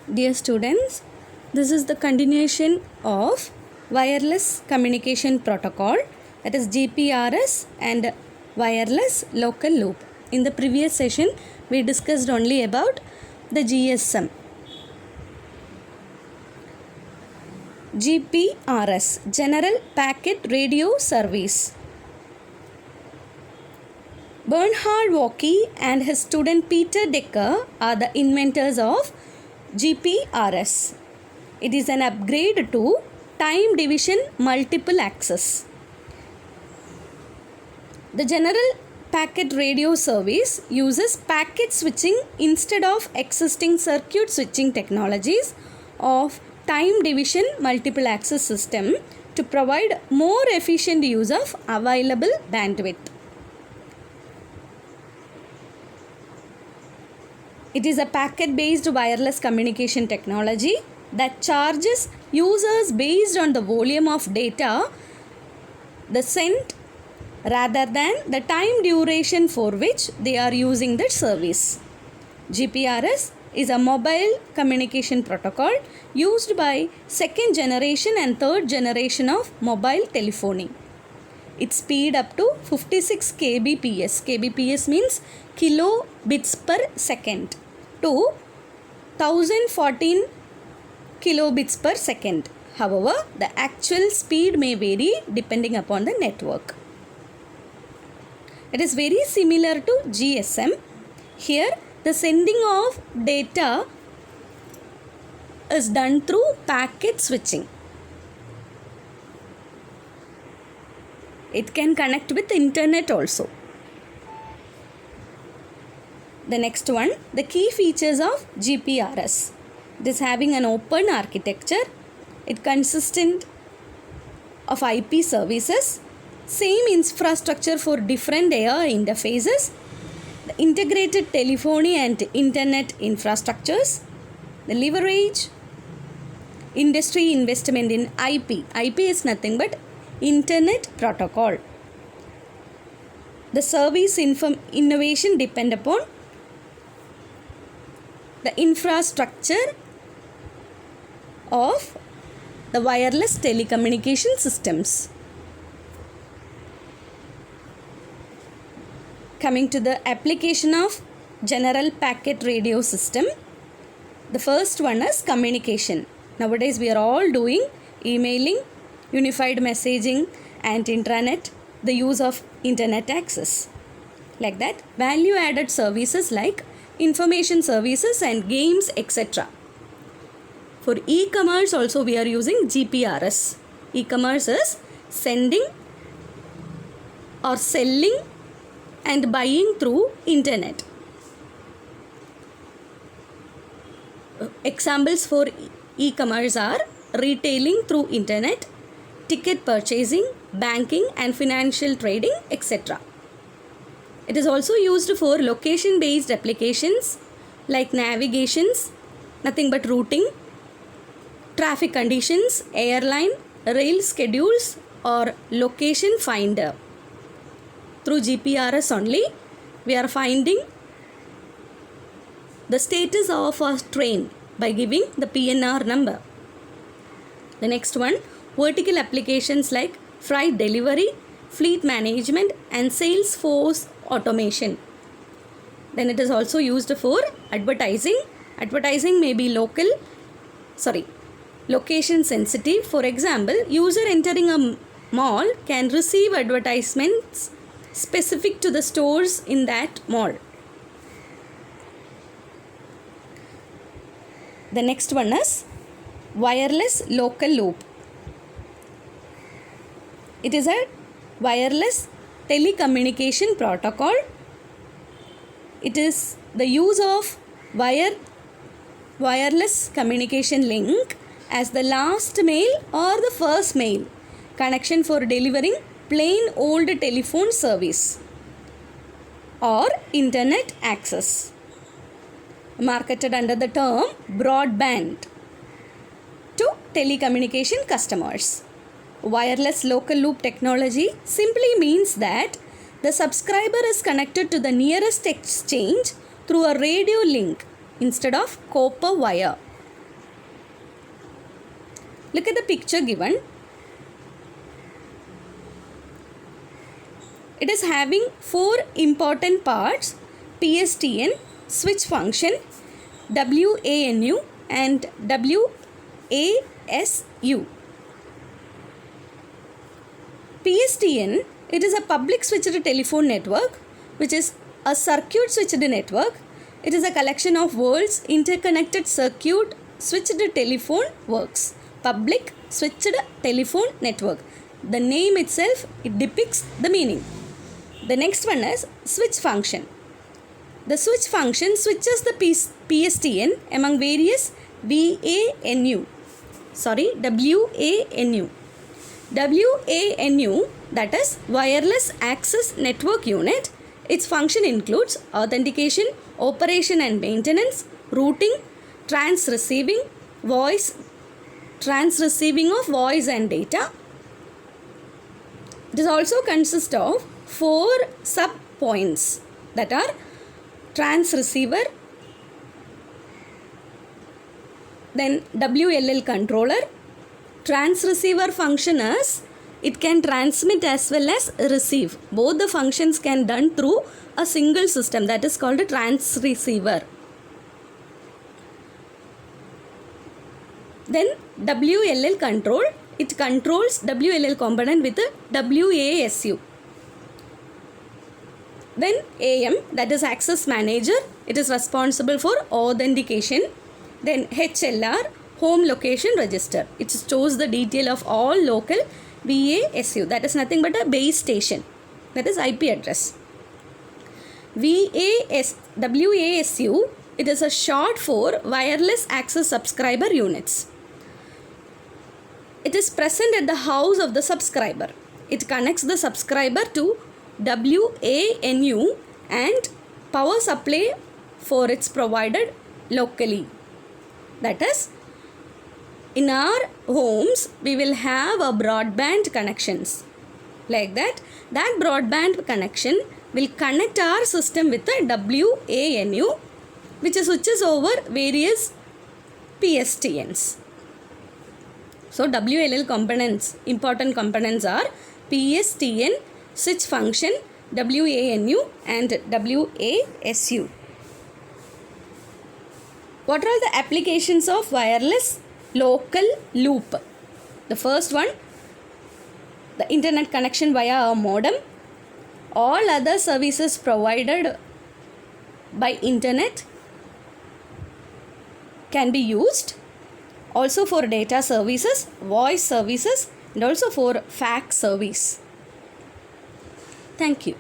Dear students, this is the continuation of wireless communication protocol, that is GPRS and wireless local loop. In the previous session, we discussed only about the GSM. GPRS, General Packet Radio Service. Bernhard Wacke and his student Peter Decker are the inventors of GPRS. It is an upgrade to time division multiple access. The General Packet Radio Service uses packet switching instead of existing circuit switching technologies of time division multiple access system to provide more efficient use of available bandwidth. It is a packet-based wireless communication technology that charges users based on the volume of data they sent rather than the time duration for which they are using that service. GPRS is a mobile communication protocol used by second generation and third generation of mobile telephony. Its speed up to 56 kbps. Kbps means kilobits per second to 1014 kilobits per second. However, the actual speed may vary depending upon the network. It is very similar to GSM. Here, the sending of data is done through packet switching. It can connect with internet also. The next one, the key features of GPRS. It is having an open architecture. It consists of IP services, same infrastructure for different air interfaces, the integrated telephony and internet infrastructures, the leverage, industry investment in IP. IP is nothing but Internet Protocol. The service innovation depend upon the infrastructure of the wireless telecommunication systems. Coming to the application of General Packet Radio System, the first one is communication. Nowadays we are all doing emailing, unified messaging and intranet, the use of internet access. Like that, value added services like information services and games, etc. For e-commerce also we are using GPRS. E-commerce is sending or selling and buying through internet. Examples for e-commerce are retailing through internet, ticket purchasing, banking and financial trading, etc. It is also used for location-based applications like navigations, nothing but routing, traffic conditions, airline, rail schedules or location finder. Through GPRS only, we are finding the status of a train by giving the PNR number. The next one, vertical applications like freight delivery, fleet management and sales force automation. Then it is also used for advertising. Advertising may be location sensitive. For example, user entering a mall can receive advertisements specific to the stores in that mall. The next one is wireless local loop. It is a wireless telecommunication protocol. It is the use of wireless communication link as the last mail or the first mail connection for delivering plain old telephone service or internet access, marketed under the term broadband to telecommunication customers. Wireless local loop technology simply means that the subscriber is connected to the nearest exchange through a radio link instead of copper wire. Look at the picture given. It is having 4 important parts: PSTN, switch function, WANU and WASU. PSTN, it is a public switched telephone network, which is a circuit switched network. It is a collection of world's interconnected circuit switched telephone works. Public switched telephone network. The name itself, it depicts the meaning. The next one is switch function. The switch function switches the PSTN among various WANU. WANU, that is wireless access network unit. Its function includes authentication, operation and maintenance, routing, transreceiving of voice and data. It also consists of 4 sub-points, that are transceiver, then WLL controller. Transceiver function is, it can transmit as well as receive. Both the functions can done through a single system, that is called a transceiver. Then WLL control, it controls WLL component with a WASU. Then AM, that is access manager, it is responsible for authentication. Then HLR, home location register, it stores the detail of all local VASU, that is nothing but a base station, that is IP address. WASU, it is a short for wireless access subscriber units. It is present at the house of the subscriber. It connects the subscriber to WANU and power supply for its provided locally. That is, in our homes we will have a broadband connections. Like that broadband connection will connect our system with a WANU, which switches over various PSTNs. So WLL components, important components are PSTN, switch function, WANU and WASU. What are the applications of wireless local loop? The first one, the internet connection via a modem. All other services provided by internet can be used. Also for data services, voice services and also for fax service. Thank you.